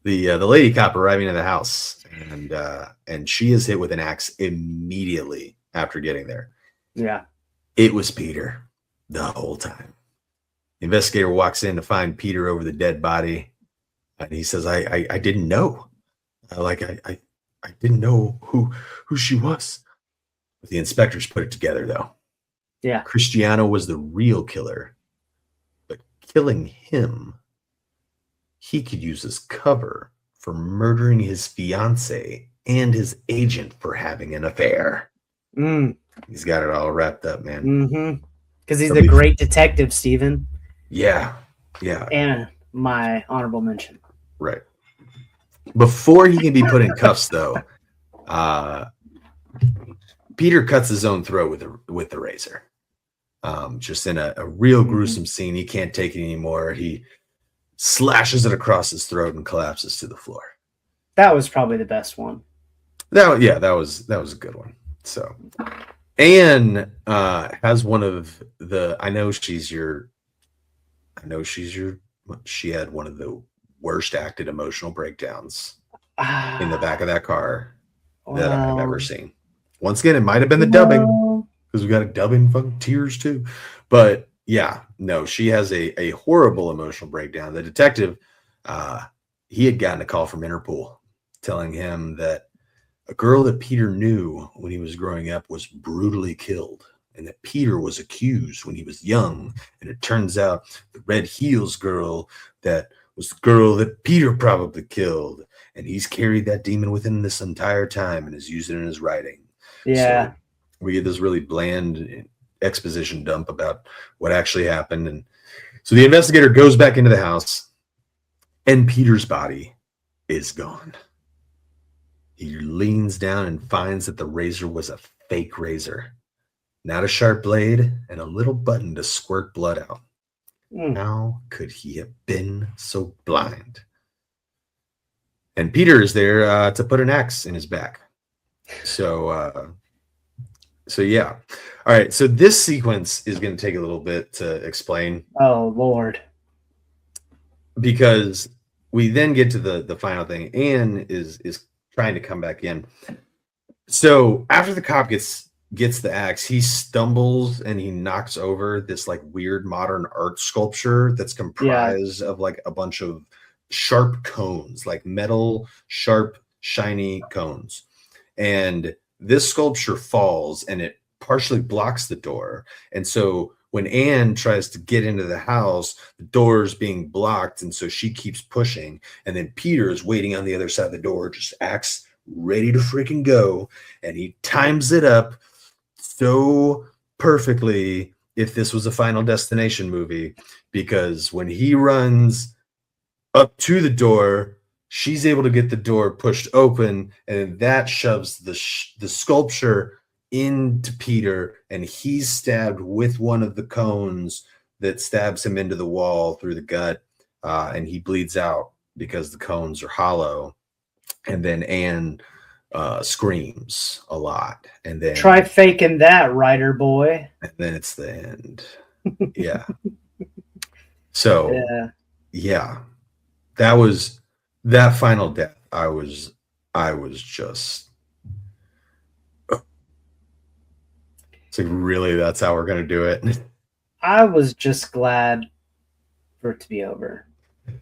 the lady cop arriving at the house, and she is hit with an axe immediately after getting there. Yeah. It was Peter the whole time. The investigator walks in to find Peter over the dead body, and he says, I didn't know. I didn't know who she was. The inspectors put it together, though. Yeah. Cristiano was the real killer. But killing him, he could use as cover for murdering his fiancée and his agent for having an affair. He's got it all wrapped up, man. Mm-hmm. Because he's the great detective, Steven. Yeah. And my honorable mention. Right. Before he can be put in cuffs, though, Peter cuts his own throat with the razor. Just in a real gruesome scene. He can't take it anymore. He slashes it across his throat and collapses to the floor. That was probably the best one. that was a good one. So Anne has one of the. I know she's your. She had one of the worst acted emotional breakdowns in the back Ah, of that car that I've ever well, seen. Once again, it might have been the dubbing well, because we got a dubbing fucking tears too. But yeah, no, she has a horrible emotional breakdown. The detective, uh, he had gotten a call from Interpol telling him that a girl that Peter knew when he was growing up was brutally killed, and that Peter was accused when he was young. And it turns out the Red Heels girl that was the girl that Peter probably killed. And he's carried that demon with him this entire time and has used it in his writing. So yeah, we get this really bland exposition dump about what actually happened. And so the investigator goes back into the house, and Peter's body is gone. He leans down and finds that the razor was a fake razor, not a sharp blade, and a little button to squirt blood out. mm, How could he have been so blind? And Peter is there to put an axe in his back. So yeah. All right. So this sequence is going to take a little bit to explain oh Lord, because we then get to the final thing. Anne is trying to come back in. So after the cop gets the axe, he stumbles and he knocks over this like weird modern art sculpture that's yeah, comprised of like a bunch of sharp cones, like metal, sharp, shiny cones. And this sculpture falls and it partially blocks the door. And so when Anne tries to get into the house, the door is being blocked. And so she keeps pushing. And then Peter is waiting on the other side of the door, just axe ready to freaking go. And he times it up so perfectly if this was a Final Destination movie, because when he runs up to the door, she's able to get the door pushed open, and that shoves the sculpture into Peter, and he's stabbed with one of the cones that stabs him into the wall through the gut, and he bleeds out because the cones are hollow. And then Anne screams a lot, try faking that, writer boy. and then it's the end. Yeah. So Yeah, yeah, that was that final death. I was just it's like really that's how we're gonna do it. I was just glad for it to be over.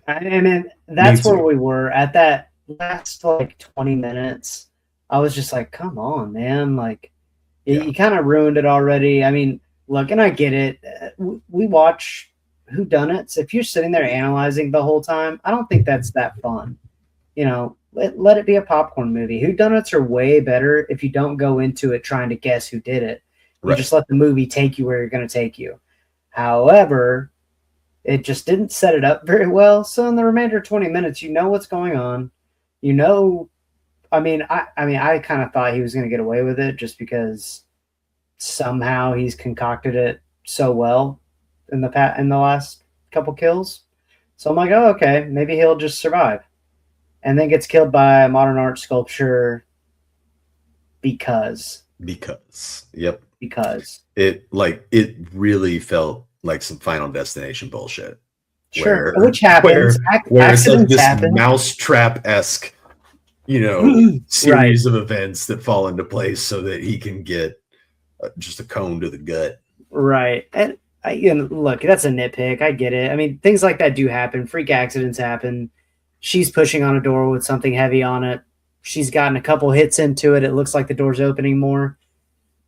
I mean, Me that's where too. we were at that last like 20 minutes. I was just like, come on, man. Like, Yeah. you kind of ruined it already. I mean, look, and I get it. We watch whodunits. If you're sitting there analyzing the whole time, I don't think that's that fun. Let it be a popcorn movie. Whodunits are way better if you don't go into it trying to guess who did it. You Right. just let the movie take you where you're going to take you. However, it just didn't set it up very well. So in the remainder of 20 minutes, you know what's going on. You know, I kind of thought he was going to get away with it just because somehow he's concocted it so well in the last couple kills. So I'm like, oh, okay, maybe he'll just survive, and then gets killed by a modern art sculpture because Because yep. because It really felt like some Final Destination bullshit. sure, Where which happens. where it's like Accidents this happen. mousetrap-esque, Right, series of events that fall into place so that he can get just a cone to the gut. right, and look, that's a nitpick. I get it. I mean, things like that do happen. Freak accidents happen. She's pushing on a door with something heavy on it. She's gotten a couple hits into it. It looks like the door's opening more.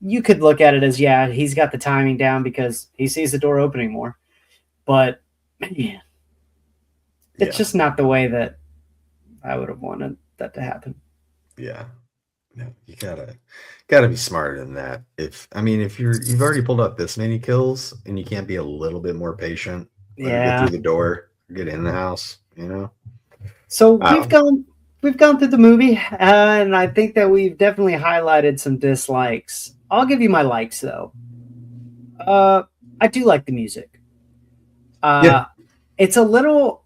You could look at it as, yeah, he's got the timing down because he sees the door opening more. But man, it's Yeah. just not the way that I would have wanted that to happen. Yeah. No, you gotta be smarter than that. If you've already pulled out this many kills and you can't be a little bit more patient, let her get Yeah. through the door, get in the house. So I don't know. we've gone through the movie, and I think that we've definitely highlighted some dislikes. I'll give you my likes though. I do like the music. Yeah. Uh, it's a little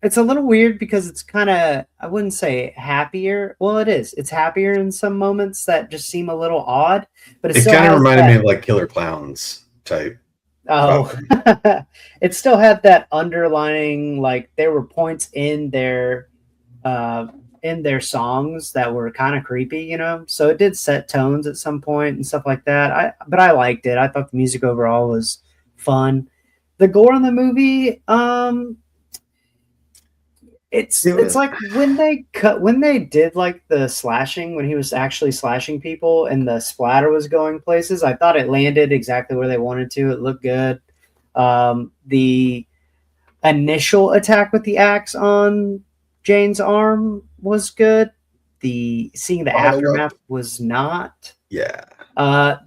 It's a little weird because it's kind of, I wouldn't say happier. Well, it is. It's happier in some moments that just seem a little odd, but it It still kind of has reminded me that. of like Killer Clowns type Oh, vibe. it still had that underlining, like there were points uh in their songs that were kind of creepy, you know. So it did set tones at some point and stuff like that. But I liked it. I thought the music overall was fun. The gore in the movie, it's It, like when they did like the slashing when he was actually slashing people and the splatter was going places. I thought it landed exactly where they wanted to. It looked good. The initial attack with the axe on Jane's arm was good. The seeing the follow up. aftermath was not. Yeah.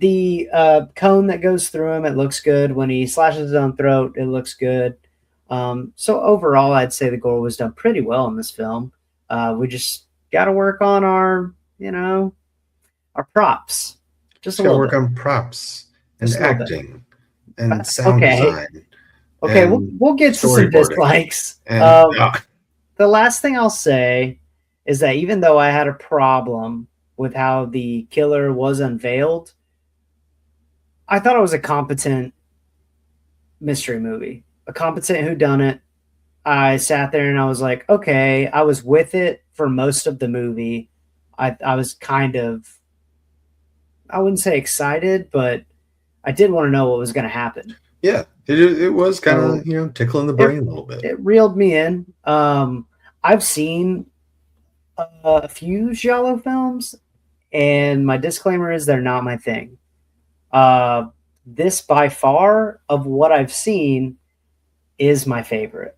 The cone that goes through him, it looks good. When he slashes his own throat, it looks good. So overall, I'd say the gore was done pretty well in this film. We just got to work on our props just Just a got to little work bit, on props and just a little bit. acting and sound Okay, design okay, and we'll get to some storyboarding. dislikes. And The last thing I'll say is that even though I had a problem with how the killer was unveiled, I thought it was a competent mystery movie, a competent whodunit. I sat there and I was like, okay, I was with it for most of the movie. I was kind of, I wouldn't say excited, but I did want to know what was going to happen. yeah, it was kind So of, tickling the it brain a little bit. it reeled me in. I've seen a few Giallo films, and my disclaimer is they're not my thing. Uh, this by far of what I've seen is my favorite.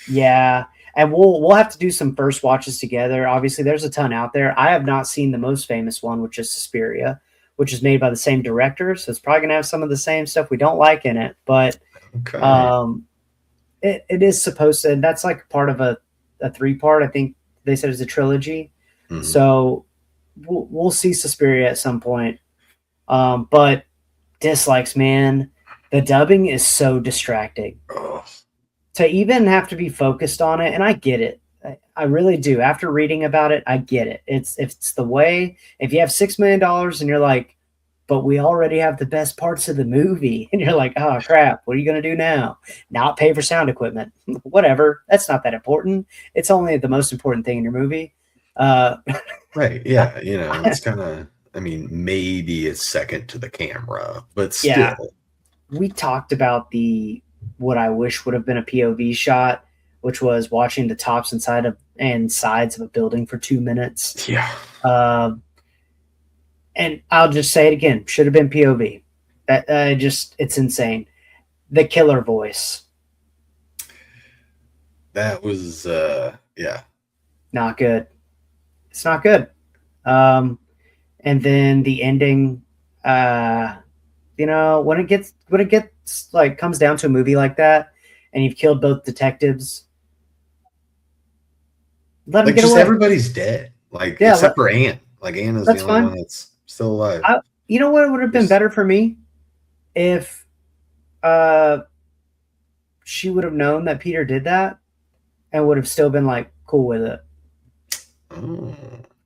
Yeah, and we'll have to do some first watches together. Obviously, there's a ton out there. I have not seen the most famous one, which is Suspiria, which is made by the same director, so it's probably gonna have some of the same stuff we don't like in it. But Okay. um, it is supposed to, and that's like part of a three part. I think they said it's a trilogy, Mhm. so we'll see Suspiria at some point. But dislikes, man, the dubbing is so distracting Oh, to even have to be focused on it. And I get it. I really do. After reading about it, I get it. It's the way. If you have $6 million and you're like, but we already have the best parts of the movie, and you're like, oh crap, what are you gonna do now? Not pay for sound equipment? Whatever. That's not that important. It's only the most important thing in your movie. Uh, right. Yeah. It's kind of, I mean, maybe it's second to the camera, but yeah, still. we talked about the what I wish would have been a POV shot, which was watching the tops and sides of a building for 2 minutes. Yeah. Uh, and I'll just say it again: should have been POV. That just it's insane. The killer voice, That was, yeah. not good. It's not good. Um, and then the ending, uh, when it gets like comes down to a movie like that, and you've killed both detectives, let them Like, get just away. everybody's dead. Like, Yeah, except for Anne. Like, Anne is the that's only fine. one that's still alive. You know what would have been Just, better for me if uh, she would have known that Peter did that and would have still been like cool with it. oh,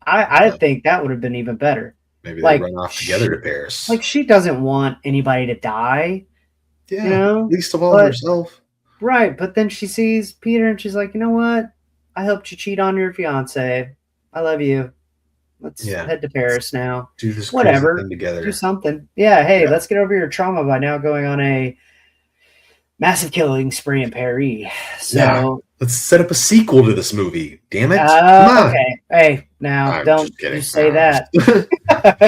I well, think that would have been even better. maybe they Like run off together to Paris. like she doesn't want anybody to die, you Yeah. know. Least of all But herself. right, but then she sees Peter and she's like, you know what? I helped you cheat on your fiance. I love you. Let's Yeah. head to Paris now. Do this crazy Whatever. thing Do together. something. Yeah, hey, Yeah. let's get over your trauma by now going on a massive killing spree in Paris. Yeah. So, Let's set up a sequel to this movie. Damn it. Come on. okay. Hey, now I'm don't just kidding. you say that.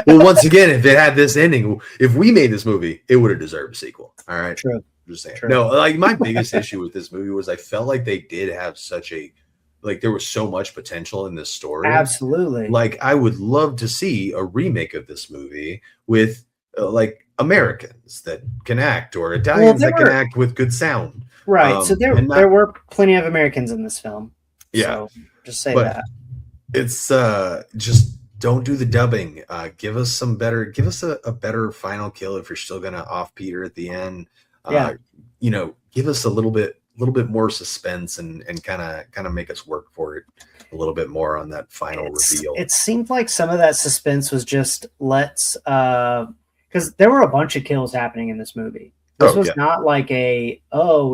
Well, once again, if it had this ending, if we made this movie, it would have deserved a sequel. All right. True. Just saying. True. No, like my biggest issue with this movie was I felt like they did have such a, like there was so much potential in this story. Absolutely. Like I would love to see a remake of this movie with like Americans that can act or Italians that can act with good sound. Right. So And there not, were plenty of Americans in this film. yeah, So just say but that. it's just don't do the dubbing. Give us some better, give us a better final kill if you're still gonna off Peter at the end. Yeah. Give us a little bit little bit more suspense and kind of make us work for it a little bit more on that final reveal. It seemed like some of that suspense was just because there were a bunch of kills happening in this movie. This was not like we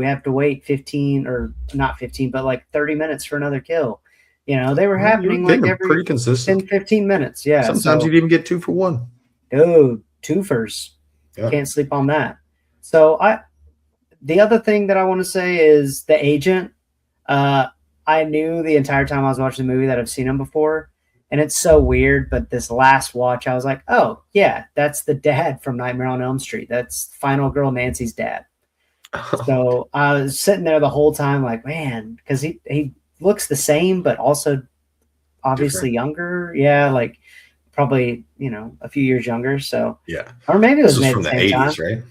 have to wait 15 or not 15, but like 30 minutes for another kill. They were happening like every pretty consistent 10, 15 minutes. Yeah. Sometimes you'd even get 2 for 1. Dude, twofers. Yeah. Can't sleep on that. So the other thing that I want to say is the agent. I knew the entire time I was watching the movie that I've seen him before. And it's so weird, but this last watch, I was like, oh, yeah, that's the dad from Nightmare on Elm Street. That's Final Girl Nancy's dad. So I was sitting there the whole time like, man, because he looks the same, but also obviously younger. Yeah, like probably, a few years younger. So, yeah. Or maybe it was made from the the same 80s, time. right?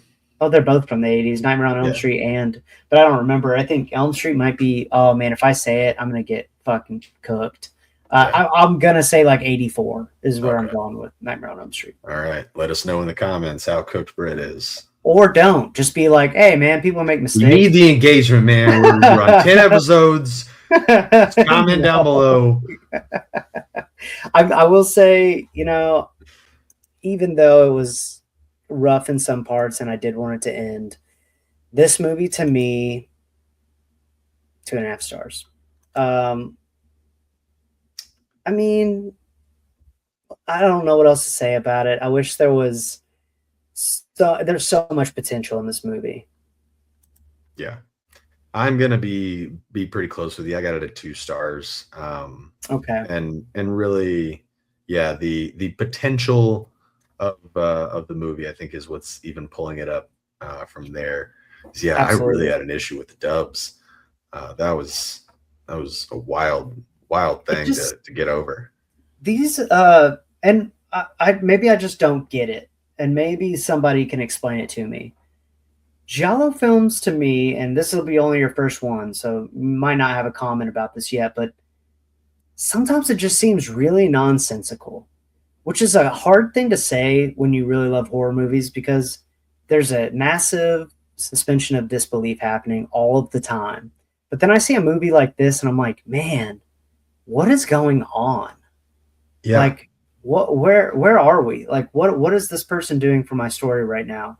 Oh, they're both from the 80s, Nightmare on Elm Street but I don't remember. I think Elm Street might be, oh man, if I say it, I'm going to get fucking cooked. I'm going to say like 84 is where I'm going with Nightmare on Elm Street. All right. Let us know in the comments how cooked Britt is. Or don't. Just be like, hey man, people make mistakes. We need the engagement, man. We're on 10 episodes. Comment down below. I will say, even though it was rough in some parts and I did want it to end, this movie to me, 2.5 stars. I mean, I don't know what else to say about it. I wish there's so much potential in this movie. Yeah. I'm gonna be pretty close with you. I got it at 2 stars. Okay. And really, yeah, the potential of the movie, I think, is what's even pulling it up from there. Yeah, absolutely. I really had an issue with the dubs. That was a wild thing to get over. These and I maybe I just don't get it, and maybe somebody can explain it to me. Giallo films to me, and this will be only your first one, so you might not have a comment about this yet, but sometimes it just seems really nonsensical, which is a hard thing to say when you really love horror movies because there's a massive suspension of disbelief happening all of the time. But then I see a movie like this and I'm like, man, what is going on? Yeah. Like, where are we? Like, what is this person doing for my story right now?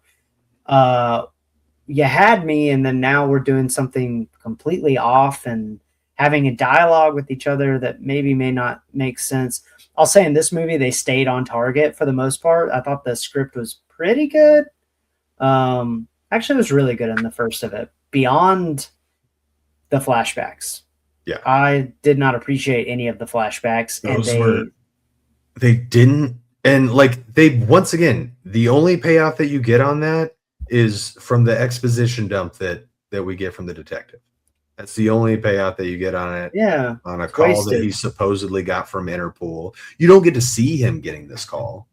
You had me, and then now we're doing something completely off and having a dialogue with each other that maybe may not make sense. I'll say in this movie, they stayed on target for the most part. I thought the script was pretty good. Actually, it was really good in the first of it, beyond the flashbacks. Yeah. I did not appreciate any of the flashbacks. They didn't. And like once again, the only payoff that you get on that is from the exposition dump that we get from the detective. That's the only payout that you get on it. Yeah. On a call wasted. That he supposedly got from Interpol. You don't get to see him getting this call.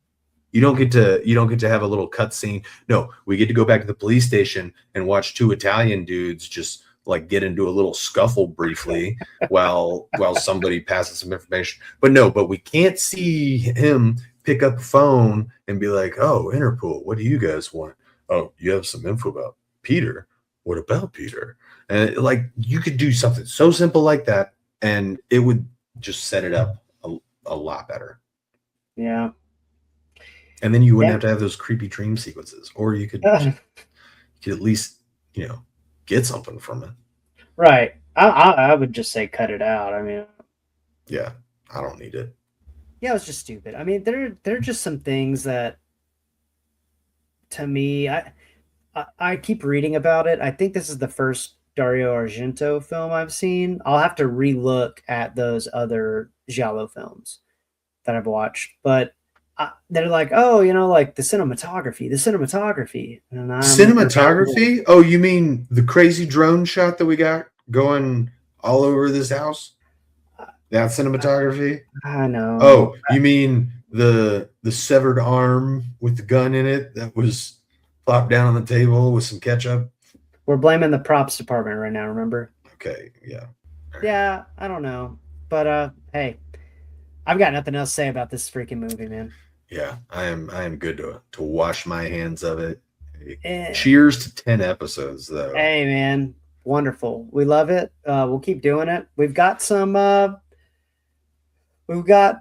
You don't get to have a little cutscene. No, we get to go back to the police station and watch 2 Italian dudes just like get into a little scuffle briefly while somebody passes some information. But we can't see him pick up the phone and be like, "Oh, Interpol, what do you guys want? Oh, you have some info about Peter. What about Peter?" And like you could do something so simple like that, and it would just set it up a lot better. Yeah. And then you wouldn't have to have those creepy dream sequences, or you could at least get something from it. Right. I would just say cut it out. I mean, yeah, I don't need it. Yeah, it was just stupid. I mean, there are just some things that, to me, I keep reading about it. I think this is the first Dario Argento film I've seen. I'll have to relook at those other Giallo films that I've watched, but they're like, oh, like the cinematography. And cinematography? Oh, you mean the crazy drone shot that we got going all over this house? That cinematography? I know. Oh, you mean the severed arm with the gun in it that was plopped down on the table with some ketchup? We're blaming the props department right now, remember? Okay, yeah. Yeah, I don't know. But hey, I've got nothing else to say about this freaking movie, man. Yeah, I am good to wash my hands of it. Cheers to 10 episodes, though. Hey, man. Wonderful. We love it. We'll keep doing it. We've got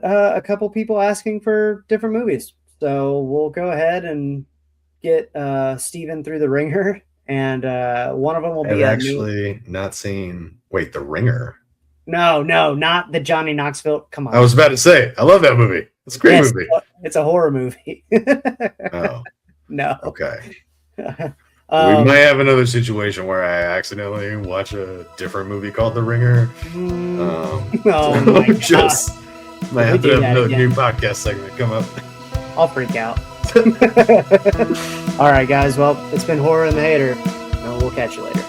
a couple people asking for different movies. So we'll go ahead and get Steven through the ringer. And one of them will I've be a new. actually not seen. Wait, The Ringer. No, not the Johnny Knoxville. Come on. I was about to say, I love that movie. It's a great Yes, movie. it's a horror movie. Oh, No. okay. We Um, might have another situation where I accidentally watch a different movie called The Ringer. oh my God. Just might have do to have that another again. new podcast segment come up. I'll freak out. All right, guys. Well, it's been Horror and the Hater. And we'll catch you later.